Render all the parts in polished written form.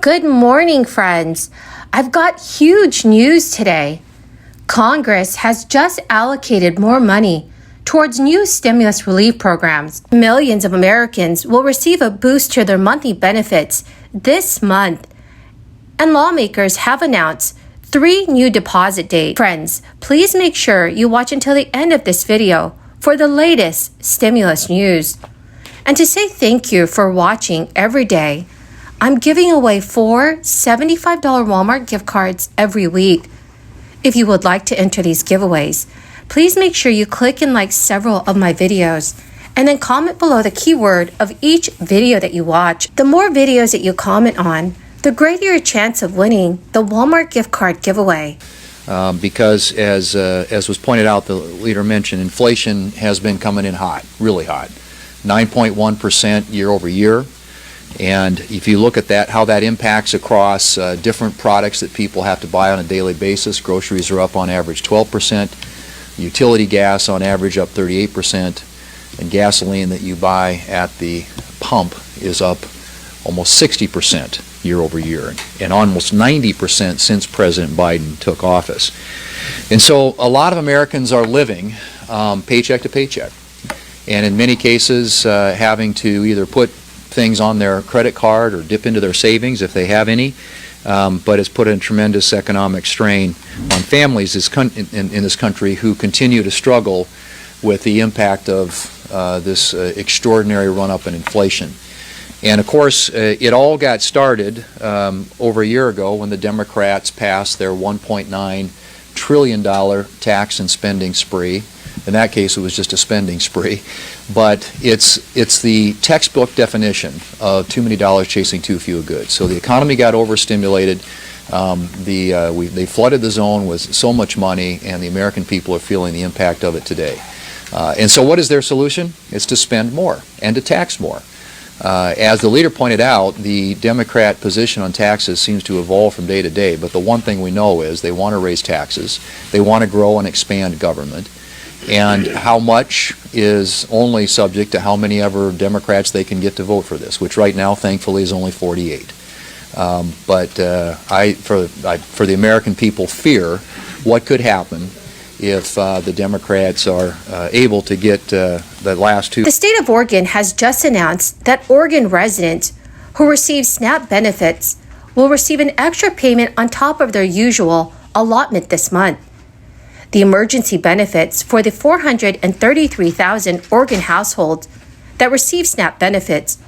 Good morning, friends. I've got huge news today. Congress has just allocated more money towards new stimulus relief programs. Millions of Americans will receive a boost to their monthly benefits this month. And lawmakers have announced 3 new deposit dates. Friends, please make sure you watch until the end of this video for the latest stimulus news. And to say thank you for watching every day, I'm giving away 4 $75 Walmart gift cards every week. If you would like to enter these giveaways, please make sure you click and like several of my videos and then comment below the keyword of each video that you watch. The more videos that you comment on, the greater your chance of winning the Walmart gift card giveaway. Because as was pointed out, the leader mentioned, inflation has been coming in hot, really hot, 9.1% year over year. And if you look at that, how that impacts across different products that people have to buy on a daily basis, groceries are up on average 12%, utility gas on average up 38%, and gasoline that you buy at the pump is up almost 60% year over year, and almost 90% since President Biden took office. And so a lot of Americans are living paycheck to paycheck, and in many cases having to either put things on their credit card or dip into their savings if they have any, but it's put a tremendous economic strain on families in this country who continue to struggle with the impact of this extraordinary run-up in inflation. And of course, it all got started over a year ago when the Democrats passed their $1.9 trillion tax and spending spree. In that case, it was just a spending spree, but it's the textbook definition of too many dollars chasing too few goods. So the economy got overstimulated. They flooded the zone with so much money, and the American people are feeling the impact of it today. And so what is their solution? It's to spend more and to tax more. As the leader pointed out, the Democrat position on taxes seems to evolve from day to day, but the one thing we know is they want to raise taxes, they want to grow and expand government, and how much is only subject to how many ever Democrats they can get to vote for this, which right now, thankfully, is only 48. But I, for the American people, fear what could happen if the Democrats are able to get the last 2. The state of Oregon has just announced that Oregon residents who receive SNAP benefits will receive an extra payment on top of their usual allotment this month. The emergency benefits for the 433,000 Oregon households that receive SNAP benefits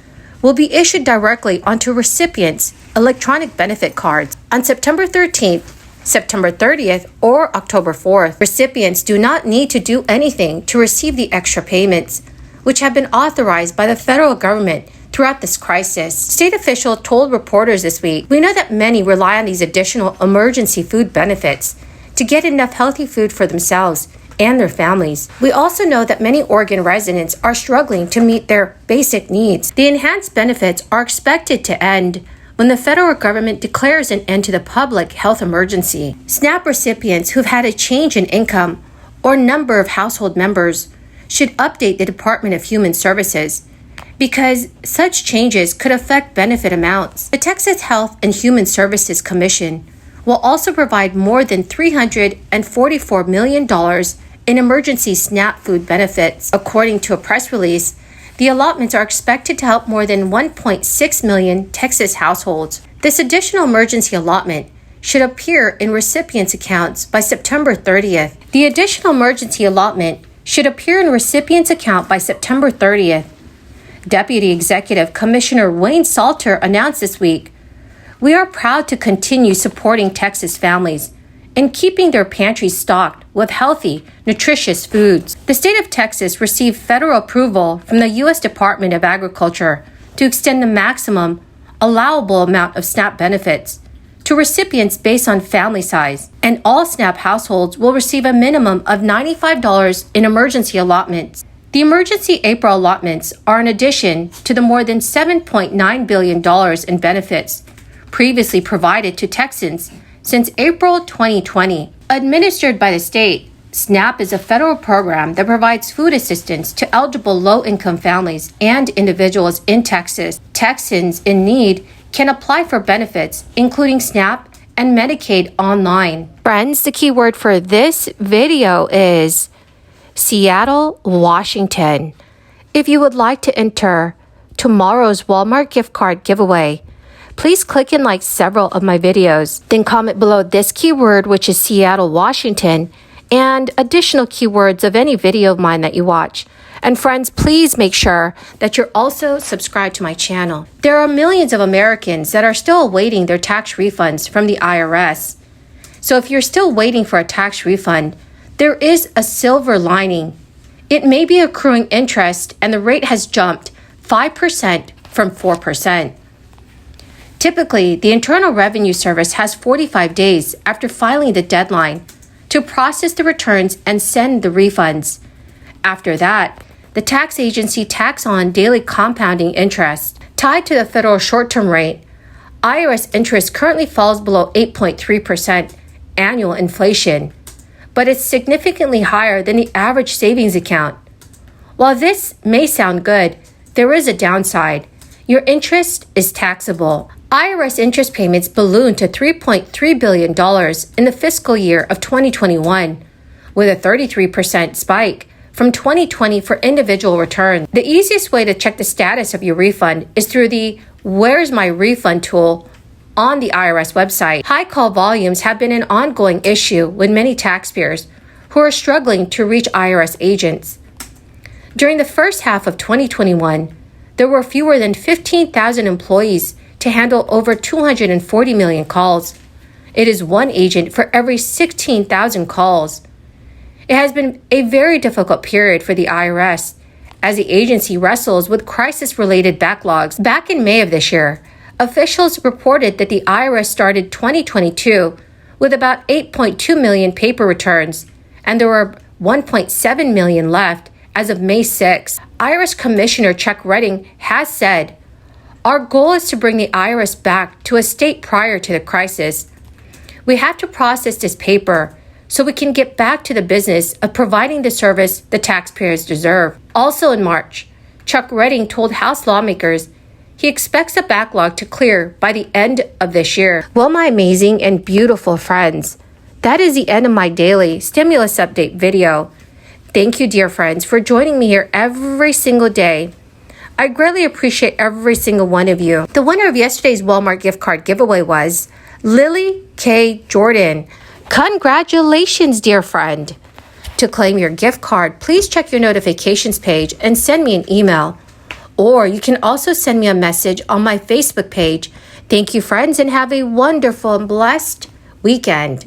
will be issued directly onto recipients' electronic benefit cards on September 13th, September 30th, or October 4th. Recipients do not need to do anything to receive the extra payments, which have been authorized by the federal government throughout this crisis. State officials told reporters this week, "We know that many rely on these additional emergency food benefits to get enough healthy food for themselves and their families. We also know that many Oregon residents are struggling to meet their basic needs. The enhanced benefits are expected to end when the federal government declares an end to the public health emergency. SNAP recipients who've had a change in income or number of household members should update the Department of Human Services because such changes could affect benefit amounts. The Texas Health and Human Services Commission will also provide more than $344 million in emergency SNAP food benefits. According to a press release, the allotments are expected to help more than 1.6 million Texas households. This additional emergency allotment should appear in recipients' accounts by September 30th. The additional emergency allotment should appear in recipients' account by September 30th. Deputy Executive Commissioner Wayne Salter announced this week, "We are proud to continue supporting Texas families and keeping their pantries stocked with healthy, nutritious foods." The state of Texas received federal approval from the U.S. Department of Agriculture to extend the maximum allowable amount of SNAP benefits to recipients based on family size, and all SNAP households will receive a minimum of $95 in emergency allotments. The emergency April allotments are in addition to the more than $7.9 billion in benefits previously provided to Texans since April 2020. Administered by the state, SNAP is a federal program that provides food assistance to eligible low-income families and individuals in Texas. Texans in need can apply for benefits, including SNAP and Medicaid, online. Friends, the keyword for this video is Seattle, Washington. If you would like to enter tomorrow's Walmart gift card giveaway, please click and like several of my videos. Then comment below this keyword, which is Seattle, Washington, and additional keywords of any video of mine that you watch. And friends, please make sure that you're also subscribed to my channel. There are millions of Americans that are still awaiting their tax refunds from the IRS. So if you're still waiting for a tax refund, there is a silver lining. It may be accruing interest and the rate has jumped 5% from 4%. Typically, the Internal Revenue Service has 45 days after filing the deadline to process the returns and send the refunds. After that, the tax agency tacks on daily compounding interest. Tied to the federal short-term rate, IRS interest currently falls below 8.3% annual inflation, but it's significantly higher than the average savings account. While this may sound good, there is a downside. Your interest is taxable. IRS interest payments ballooned to $3.3 billion in the fiscal year of 2021, with a 33% spike from 2020 for individual returns. The easiest way to check the status of your refund is through the Where's My Refund tool on the IRS website. High call volumes have been an ongoing issue with many taxpayers who are struggling to reach IRS agents. During the first half of 2021, there were fewer than 15,000 employees to handle over 240 million calls. It is one agent for every 16,000 calls. It has been a very difficult period for the IRS as the agency wrestles with crisis-related backlogs. Back in May of this year, officials reported that the IRS started 2022 with about 8.2 million paper returns, and there were 1.7 million left as of May 6. IRS Commissioner Chuck Redding has said, "Our goal is to bring the IRS back to a state prior to the crisis. We have to process this paper so we can get back to the business of providing the service the taxpayers deserve." Also in March, Chuck Redding told House lawmakers he expects the backlog to clear by the end of this year. Well, my amazing and beautiful friends, that is the end of my daily stimulus update video. Thank you, dear friends, for joining me here every single day. I greatly appreciate every single one of you. The winner of yesterday's Walmart gift card giveaway was Lily K. Jordan. Congratulations, dear friend. To claim your gift card, please check your notifications page and send me an email. Or you can also send me a message on my Facebook page. Thank you, friends, and have a wonderful and blessed weekend.